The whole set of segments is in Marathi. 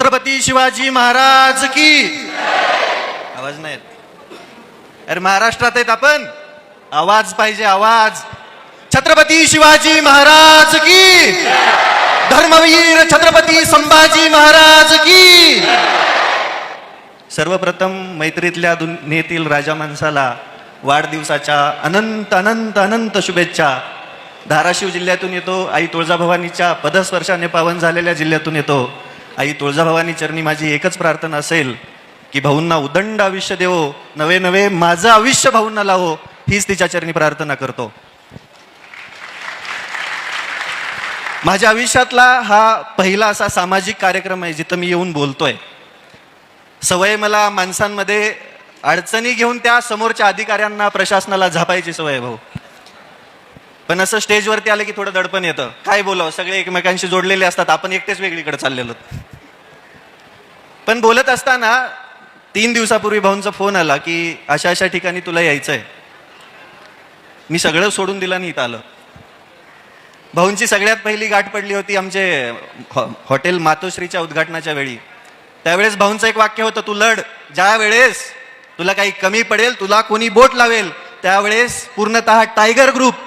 छत्रपती शिवाजी महाराज की आवाज नाही अरे महाराष्ट्रात आहेत आपण आवाज पाहिजे आवाज छत्रपती शिवाजी महाराज की धर्मवीर छत्रपती संभाजी महाराज की सर्वप्रथम मैत्रीतल्या दुनियेतील राजा माणसाला वाढदिवसाच्या अनंत अनंत अनंत शुभेच्छा धाराशिव जिल्ह्यातून येतो आई तुळजाभवानीच्या पदस्पर्शाने पावन झालेल्या जिल्ह्यातून येतो आई तुळजाभवानी चरणी माझी एकच प्रार्थना असेल की भाऊंना उदंड आयुष्य देवो नवे नवे माझं आयुष्य भाऊंना लावो हीच तिच्या चरणी प्रार्थना करतो माझ्या आयुष्यातला हा पहिला असा सामाजिक कार्यक्रम आहे जिथं मी येऊन बोलतोय सवय मला माणसांमध्ये अडचणी घेऊन त्या समोरच्या अधिकाऱ्यांना प्रशासनाला झापायची सवय भाऊ पण असं स्टेजवरती आलं की थोडं दडपण येतं काय बोलावं सगळे एकमेकांशी जोडलेले असतात आपण एकटेच वेगळीकडे चाललेलो पण बोलत असताना 3 दिवसापूर्वी भाऊंचा फोन आला की अशा अशा ठिकाणी तुला यायचंय मी सगळं सोडून दिलं आणि इथं आलं भाऊंची सगळ्यात पहिली गाठ पडली होती आमचे हॉटेल मातोश्रीच्या उद्घाटनाच्या वेळी त्यावेळेस भाऊंचं एक वाक्य होतं तू लढ ज्या वेळेस तुला काही कमी पडेल तुला कोणी बोट लावेल त्यावेळेस पूर्णतः टायगर ग्रुप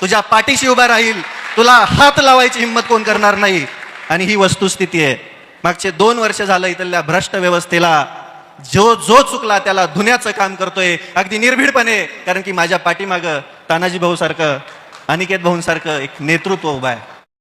तुझ्या पाठीशी उभा राहील तुला हात लावायची हिंमत कोण करणार नाही आणि ही वस्तुस्थिती आहे मागचे 2 वर्ष झालं इथल्या भ्रष्ट व्यवस्थेला जो चुकला त्याला धुण्याचं काम करतोय अगदी निर्भीडपणे कारण की माझ्या पाठीमागं तानाजी भाऊ सारखं अनिकेत भाऊंसारखं एक नेतृत्व उभं आहे